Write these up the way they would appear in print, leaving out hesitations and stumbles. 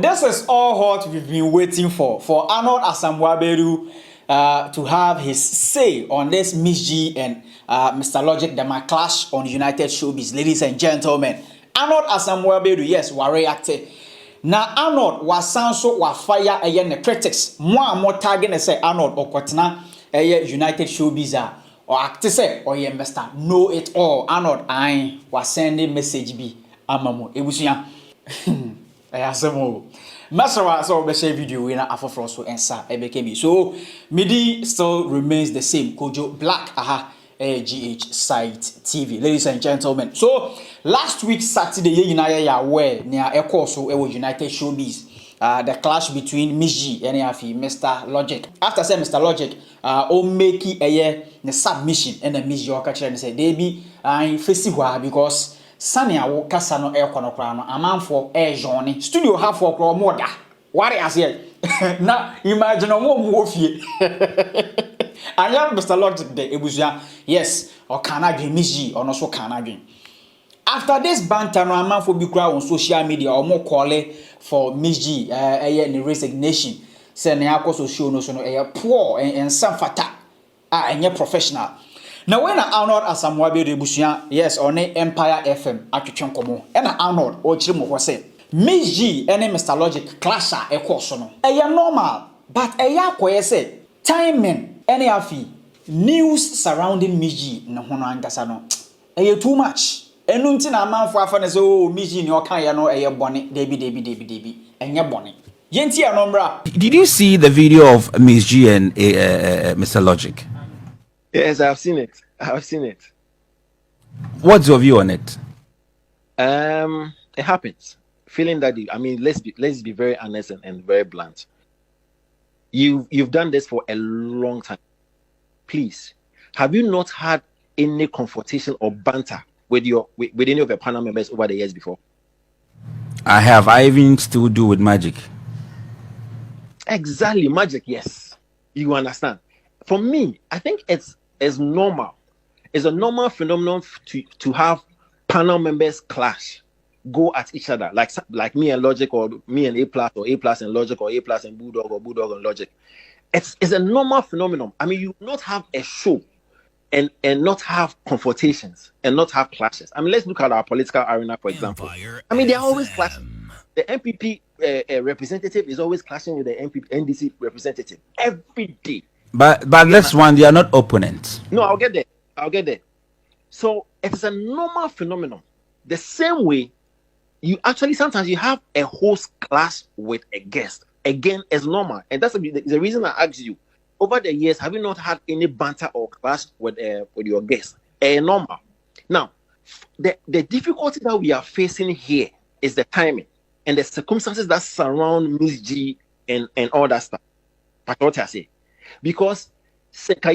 this is all what we've been waiting for Arnold Asamoah-Berry to have his say on this MzGee and Mr. Logic, the Clásh on United Showbiz. Ladies and gentlemen, Arnold Asamoah-Berry, yes, was reacted. Now Arnold was so was fire again the critics. More target say Arnold or Kotna United Showbiz or act say or yeah Mr. Know it all. Arnold I was sending message be amamo. It was ya. Ayasemo. Masara so be share video we na afoforo so ensa ebeke so midi still remains the same Kojo Black GH site TV. Ladies and gentlemen, so last week Saturday you ya where near Echo so United Showbiz the clash between MzGee and Mr. Logic. After say Mr. Logic o make the submission and the MzGee o catch and say they be festival because Sanya wo kasa no kono kra no amanfo jone studio half for kra mo da ware ase na imagine mo mo fie I am Mr. Logic de ebusua yes o kana dwen MzGee ono so kana dwen after this banter no amanfo bi kra on social media o mo call for MzGee ni resignation say na akoso show no so no poor and some fata enye professional. Now when Arnold Asamoah-Berry busuya yes on Empire FM atwetwen komo and Arnold o chire mo say MzGee and Mr. Logic clash e course no normal but akoye say timing any afi news surrounding MzGee na hono angasa no too much enu nti na amanfo afa ne say oh MzGee ni o kan ye no bone debi enye bone yenti e no mbra. Did you see the video of MzGee and Mr. Logic? Yes, I've seen it. What's your view on it? It happens. Feeling that let's be very honest and very blunt. You've done this for a long time. Please, have you not had any confrontation or banter with any of your panel members over the years before? I have. I even still do with Magic. Exactly, Magic. Yes, you understand. For me, I think it's normal. It's a normal phenomenon to have panel members clash, go at each other, like me and Logic, or me and A+ or A+ and Logic, or A+ and Bulldog, or Bulldog and Logic. It's a normal phenomenon. You not have a show and not have confrontations and not have clashes. Let's look at our political arena, for example. They're always clashing. The MPP representative is always clashing with the NDC representative every day. But this one, they are not opponents. No, I'll get there. So it's a normal phenomenon. The same way sometimes you have a host clash with a guest. Again, it's normal. And that's the reason I asked you. Over the years, have you not had any banter or clash with your guest? Normal. Now, the difficulty that we are facing here is the timing and the circumstances that surround MzGee and all that stuff. That's what I say. Because normal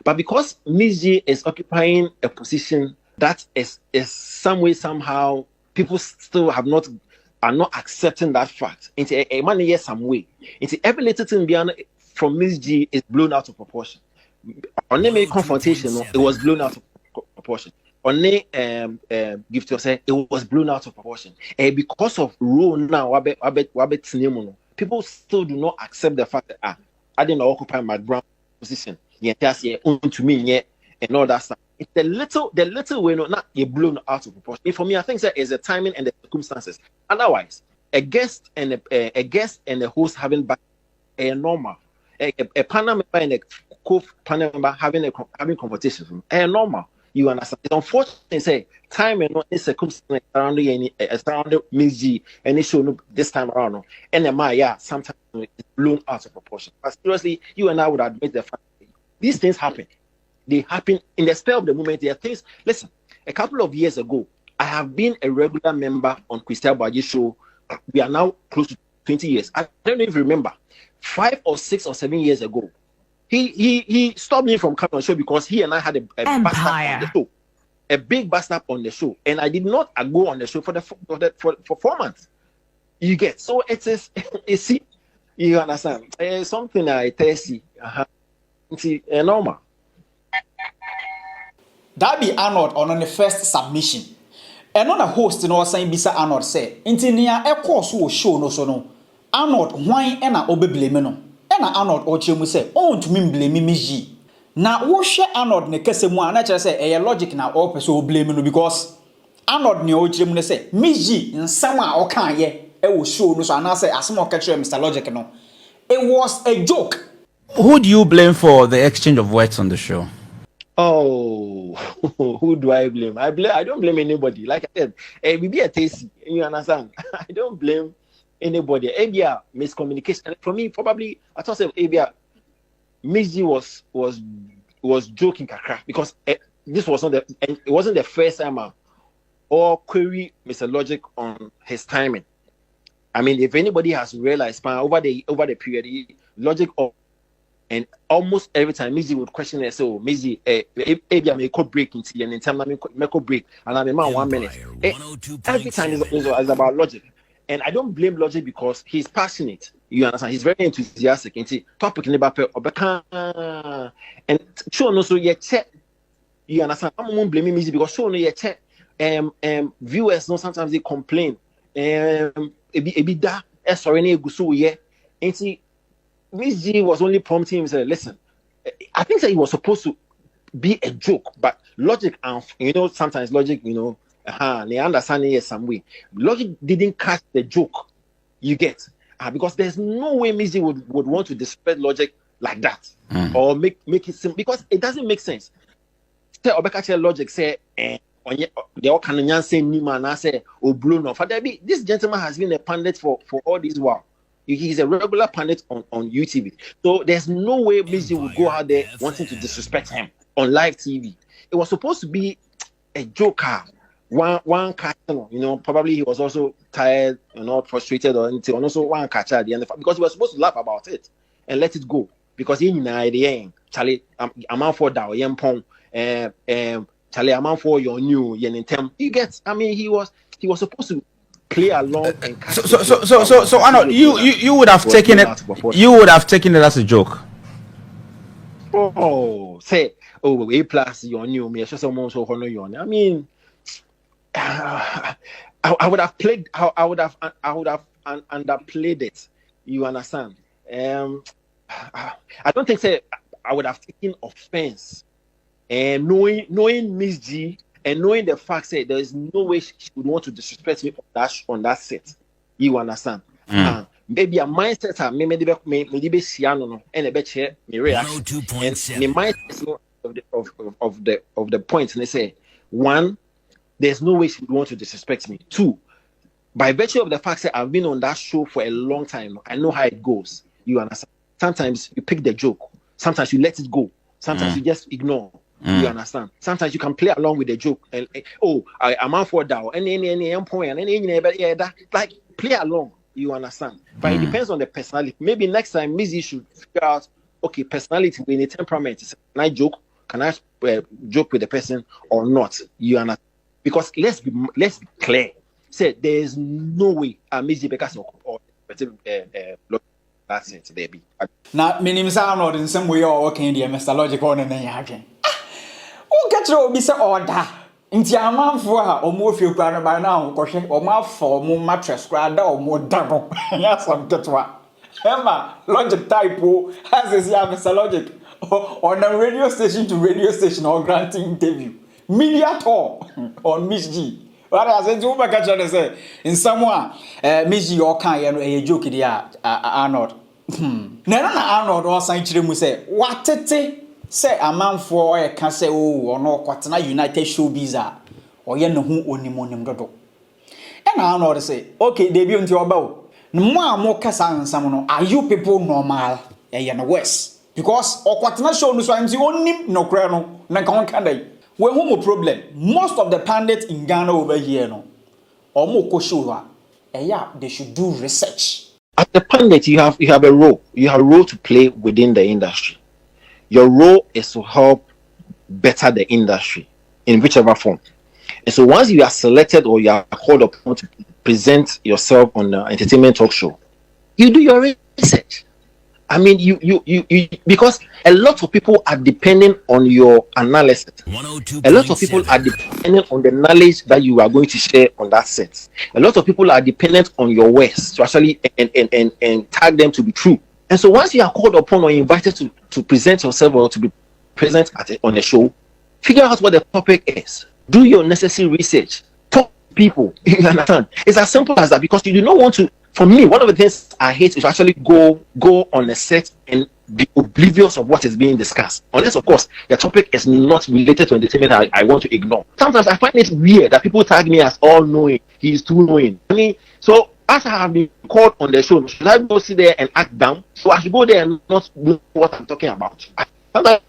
but because MzGee is occupying a position that is some way somehow people still are not accepting that fact into a money some way into every little thing beyond from MzGee is blown out of proportion. On the confrontation it was blown out of proportion. On the gift to say it was blown out of proportion. Because of rule now, people still do not accept the fact that I didn't occupy my ground position. To me, and all that stuff. It's the little way not blown out of proportion. For me, I think that is the timing and the circumstances. Otherwise, a guest and a host having a normal, a panel member and a co-panel member having competition, a normal. You understand? It's unfortunate to say time and not circumstances around MzGee and it show this time around. And sometimes it's blown out of proportion. But seriously, you and I would admit the fact that these things happen. They happen in the spur of the moment. There are things. Listen, a couple of years ago, I have been a regular member on Christel Baji's show. We are now close to 20 years. I don't even remember 5 or 6 or 7 years ago. He stopped me from coming on the show because he and I had a bust up on the show, a big bust up on the show, and I did not go on the show for 4 months. You get so it is. You see, you understand? It's something I tell you. It's normal. That be Arnold on the first submission. and on a host no saying bisa Arnold say inti nia e course wo show no so no Arnold hwan e na obe blame no e na Arnold o chemu say on to me blame MzGee na wo hwe Arnold ne kase mu a na kire say e logic na o pese o blame no because Arnold ne o chemu ne say MzGee nsam a o kan ye e wo show no so ana say asem o ka kire Mr. Logic no it was a joke. Who do you blame for the exchange of words on the show? Oh, who do I blame? I don't blame anybody. Like I said, we be a tasty. You understand? I don't blame anybody. Abia miscommunication. For me, probably I thought Abia MzGee was joking kakra because this was not it wasn't the first time or query Mr. Logic on his timing. I mean, if anybody has realized over the period, Logic and almost every time MzGee would question it, so MzGee, maybe I may call break into the and time I may call break and I'm in 1 minute. Every time is about Logic, and I don't blame Logic because he's passionate. You understand? He's very enthusiastic. And topic in the back and sure no so yet you understand? I'm not blaming MzGee because sure no yet viewers know sometimes they complain. Sorry, MzGee was only prompting him, said, listen, I think that it was supposed to be a joke, but Logic, sometimes Logic, they understand it some way. Logic didn't catch the joke, you get, because there's no way MzGee would want to disrespect Logic like that, or make it simple, because it doesn't make sense. Say, Obeka Logic say, they all can say Nima and I say, oh, blown off. This gentleman has been a pundit for all this while. He's a regular pundit on UTV. So there's no way MzGee would go out there wanting to disrespect him on live TV. It was supposed to be a joker. One catcher, probably he was also tired, frustrated or anything. And also one catcher at the end of it, because he was supposed to laugh about it and let it go. Because he in Charlie, I'm out for that, Yampong, Charlie, I'm out for your new Yenentem. You get, I mean, he was supposed to play along and catch so Arnold, you would have taken it. You would have taken it as a joke. A plus your new me. Someone so honor you. I mean, I would have played. I would have underplayed it. You understand? I don't think I would have taken offense. And knowing MzGee and knowing the fact that there is no way she would want to disrespect me on that set. You understand? Maybe a mindset maybe be siano and a bet me reaction. And the mindset of the point and they say, one, there's no way she would want to disrespect me. Two, by virtue of the fact that I've been on that show for a long time, I know how it goes. You understand? Sometimes you pick the joke, sometimes you let it go, sometimes you just ignore. You understand? Sometimes you can play along with the joke and I'm out for that and point and like play along. You understand? But it depends on the personality. Maybe next time MzGee should figure out, okay, personality in a temperament. Can I joke? Can I joke with the person or not? You understand? Because let's be clear. Say there is no way MzGee because or that's it, baby. Now, meaning Arnold in some way or okay, the Mr. Logic on and then again. Oh, get your Mr. Order. Into a man for her or more few grand by now, or more for more mattress, grad or more double. Yes, I'm get what. Emma, Logic typo has his Mr. Logic on a radio station to radio station or granting interview. Media tour on MzGee. What I said to my catcher say in someone, MzGee or can a joke there, Arnold. Nana Arnold or Saint Chimu say, what say a man for a can say, oh, or no, Quatana United Showbiz or yen who only monim dodo. And Arnold say, okay, debut into your bow. No more Cassan, someone, are you people normal? A West because or Quatana show no so I'm the only no crano, no can we have a problem. Most of the pundits in Ghana over here, no, or more koshua, they should do research. As a pundit, you have a role. You have a role to play within the industry. Your role is to help better the industry in whichever form. And so once you are selected or you are called upon to present yourself on the entertainment talk show, you do your research. I mean, you because a lot of people are depending on your analysis. A lot of people are dependent on the knowledge that you are going to share on that set. A lot of people are dependent on your words to actually and tag them to be true. And so once you are called upon or invited to present yourself or to be present on a show, figure out what the topic is. Do your necessary research. Talk to people. You understand? It's as simple as that, because you do not want to. For me, one of the things I hate is to actually go on a set and be oblivious of what is being discussed. Unless, of course, the topic is not related to entertainment, I want to ignore. Sometimes I find it weird that people tag me as all-knowing. He's too knowing. I mean, so as I have been called on the show, should I go sit there and act down? So I should go there and not know what I'm talking about. Sometimes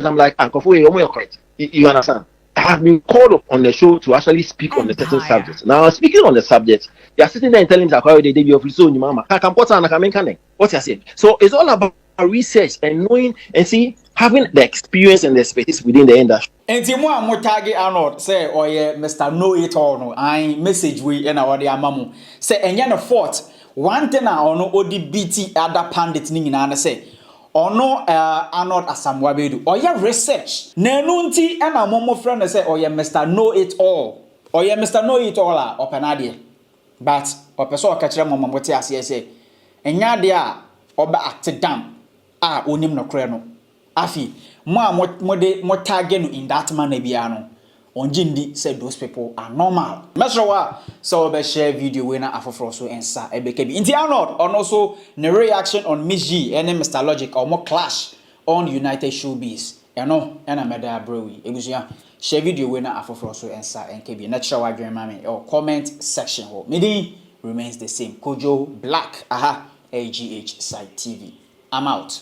I'm like, you're correct. You understand? I have been called on the show to actually speak on a certain subject. Now, speaking on the subject, they are sitting there and telling me that they did your so mama. What you saying? So it's all about research and knowing and see having the experience and the expertise within the industry. And Timwa Motagi Arnold say, oh yeah, Mr. Know It All. No, I message we and our dear mamu say, and yana fort one thing I ono ODBT other pandit ning and say. Ono Arnold Asamwabedu. Or ya research. Nenunti and a momo friend say, oh yeah, Mr. Know It All. Or yeah, Mr. Know It All or Penadie. But or person catch them on what I say. And ya dia oba acted down. Onim no creno. Afi, mo target in that manner biano. Onjindi said those people are normal. Mesrawa so be share video winner afofro so ensa ebekebi. Inti Arnold and also the reaction on MzGee and Mr. Logic or more Clásh on United Showbiz. No, and a meda brewy. Ebusia share video winner afofro so ensa enkebi. Natural wadre mame or comment section. Midi remains the same. Kojo Black. AGH Side TV. I'm out.